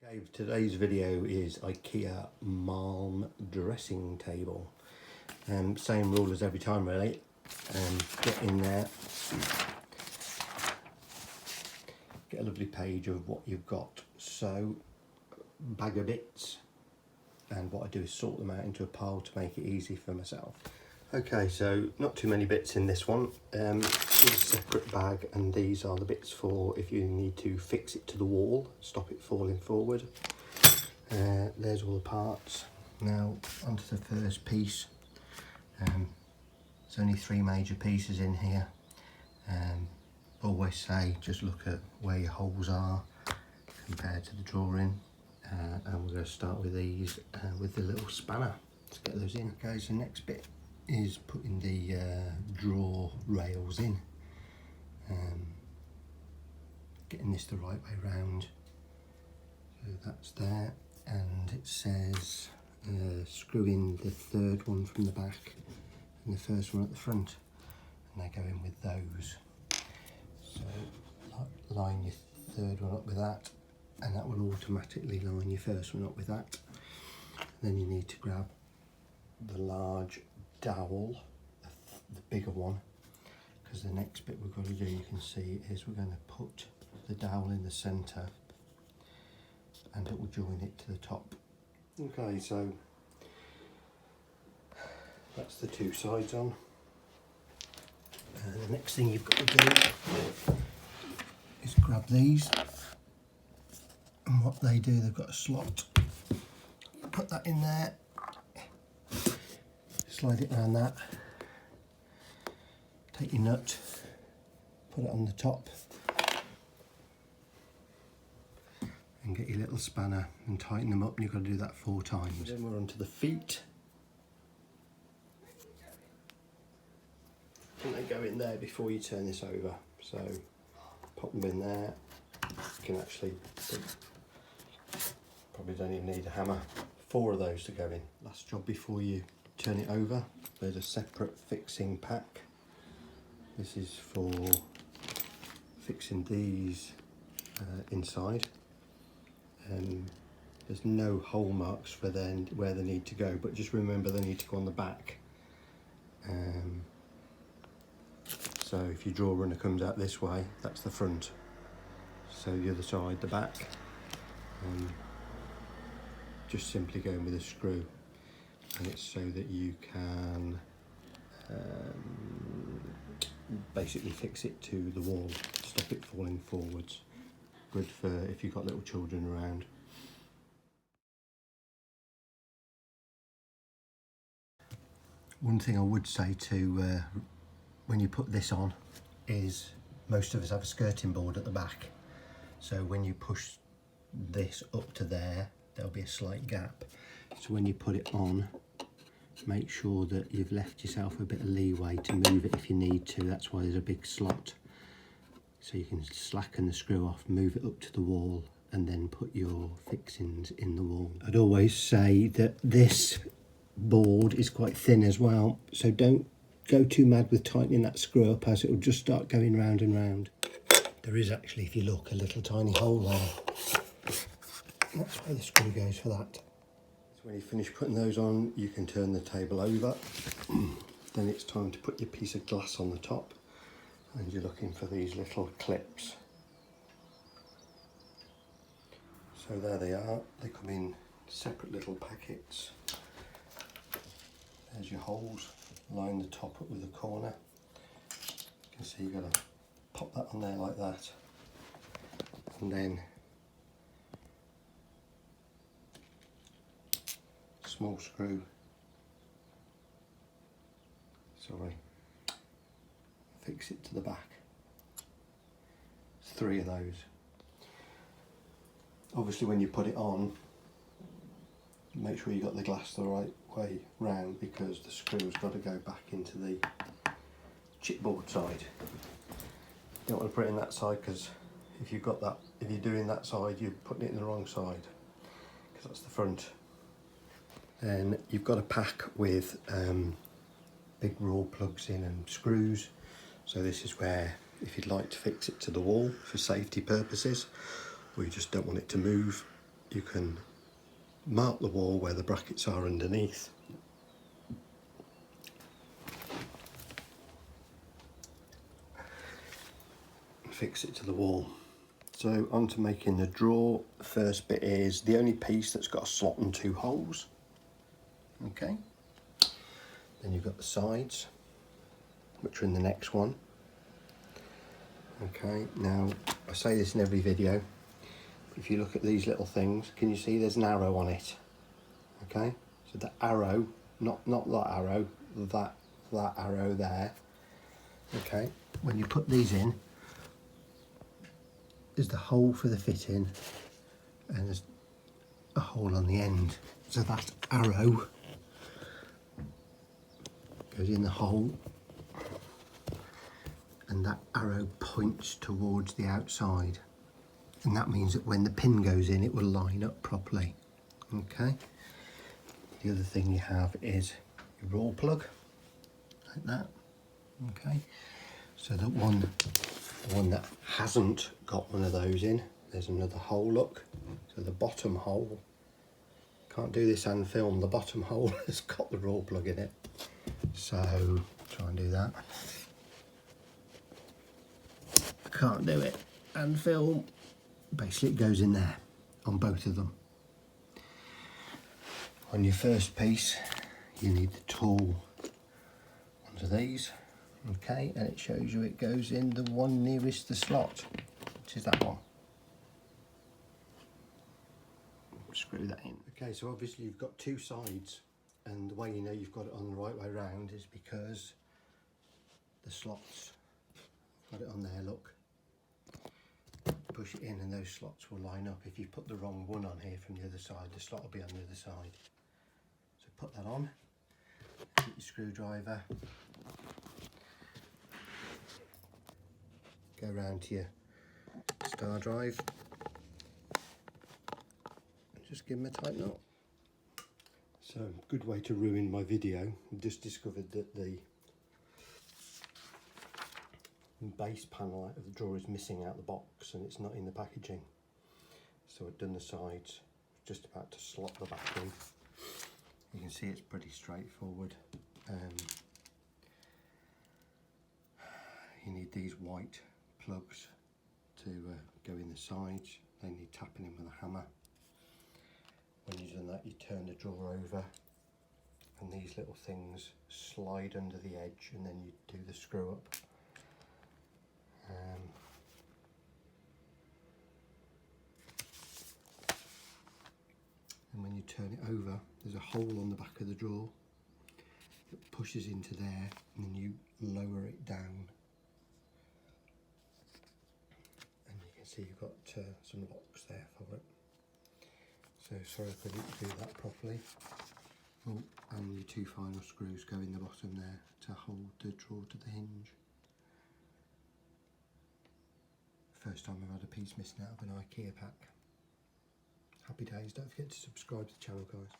Okay, today's video is Ikea Malm dressing table. Same rule as every time really. Get in there, get a lovely page of what you've got. So, bag of bits, and what I do is sort them out into a pile to make it easy for myself. Okay, so not too many bits in this one. It's a separate bag, and these are the bits for if you need to fix it to the wall, stop it falling forward. There's all the parts. Now onto the first piece. There's only 3 major pieces in here. Always say just look at where your holes are compared to the drawing. And we're going to start with these with the little spanner. Let's get those in. Okay, so next bit is putting the drawer rails in. Getting this the right way round. So that's there, and it says screw in the 3rd one from the back and the 1st one at the front, and they go in with those. So line your 3rd one up with that, and that will automatically line your 1st one up with that. And then you need to grab the large dowel, the bigger one, because the next bit we've got to do, you can see, is we're going to put the dowel in the centre and it will join it to the top. Okay, so that's the 2 sides on. And the next thing you've got to do is grab these, and what they do, they've got a slot. Put that in there, slide it around that, take your nut, put it on the top, and get your little spanner and tighten them up, and you've got to do that 4 times. Then we're onto the feet, and they go in there before you turn this over. So pop them in there. You can actually probably don't even need a hammer. 4 of those to go in. Last job before you turn it over, there's a separate fixing pack. This is for fixing these inside. There's no hole marks for then where they need to go, but just remember they need to go on the back. So if your drawer runner comes out this way, that's the front. So the other side, the back. Just simply go in with a screw, and it's so that you can basically fix it to the wall, stop it falling forwards. Good for if you've got little children around. One thing I would say to when you put this on is most of us have a skirting board at the back, so when you push this up to there, there'll be a slight gap. So when you put it on, make sure that you've left yourself a bit of leeway to move it if you need to. That's why there's a big slot. So you can slacken the screw off, move it up to the wall, and then put your fixings in the wall. I'd always say that this board is quite thin as well, so don't go too mad with tightening that screw up, as it will just start going round and round. There is actually, if you look, a little tiny hole there. That's where the screw goes for that. So when you finish putting those on, you can turn the table over. Then it's time to put your piece of glass on the top, and you're looking for these little clips. So there they are. They come in separate little packets. There's your holes. Line the top up with the corner. You can see you've got to pop that on there like that, and then small screw, fix it to the back. There's 3 of those. Obviously when you put it on, make sure you got the glass the right way round, because the screw's got to go back into the chipboard side. You don't want to put it in that side, because if you're doing that side, you're putting it in the wrong side, because that's the front. Then you've got a pack with big raw plugs in and screws. So this is where, if you'd like to fix it to the wall for safety purposes, or you just don't want it to move, you can mark the wall where the brackets are underneath. Fix it to the wall. So on to making the drawer. The first bit is the only piece that's got a slot and 2 holes. Okay. Then you've got the sides, which are in the next one. Okay, now I say this in every video. If you look at these little things, can you see there's an arrow on it? Okay, so the arrow, not that arrow, that arrow there. Okay, when you put these in, there's the hole for the fitting, and there's a hole on the end. So that arrow goes in the hole, and that arrow points towards the outside, and that means that when the pin goes in, it will line up properly. Okay. The other thing you have is your roll plug, like that. Okay. So the one that hasn't got one of those in, there's another hole. Look. So the bottom hole. Can't do this and film. The bottom hole has got the roll plug in it. So try and do that. Can't do it and film. Basically it goes in there on both of them. On your first piece you need the tool onto these, okay, and it shows you it goes in the one nearest the slot, which is that one. Screw that in. Okay, so obviously you've got 2 sides, and the way you know you've got it on the right way round is because the slots, got it on there, look. Push it in and those slots will line up. If you put the wrong one on here from the other side, the slot will be on the other side. So put that on, get your screwdriver, go around to your star drive, and just give them a tight knot. So, good way to ruin my video. I just discovered that the base panel out of the drawer is missing out the box and it's not in the packaging. So I've done the sides, just about to slot the back in. You can see it's pretty straightforward. You need these white plugs to go in the sides. They need tapping in with a hammer. When you've done that, you turn the drawer over and these little things slide under the edge, and then you do the screw up. And when you turn it over, there's a hole on the back of the drawer that pushes into there, and then you lower it down. And you can see you've got some locks there for it. So sorry if I didn't do that properly. Oh, and your 2 final screws go in the bottom there to hold the drawer to the hinge. First time I've had a piece missing out of an Ikea pack. Happy days. Don't forget to subscribe to the channel, guys.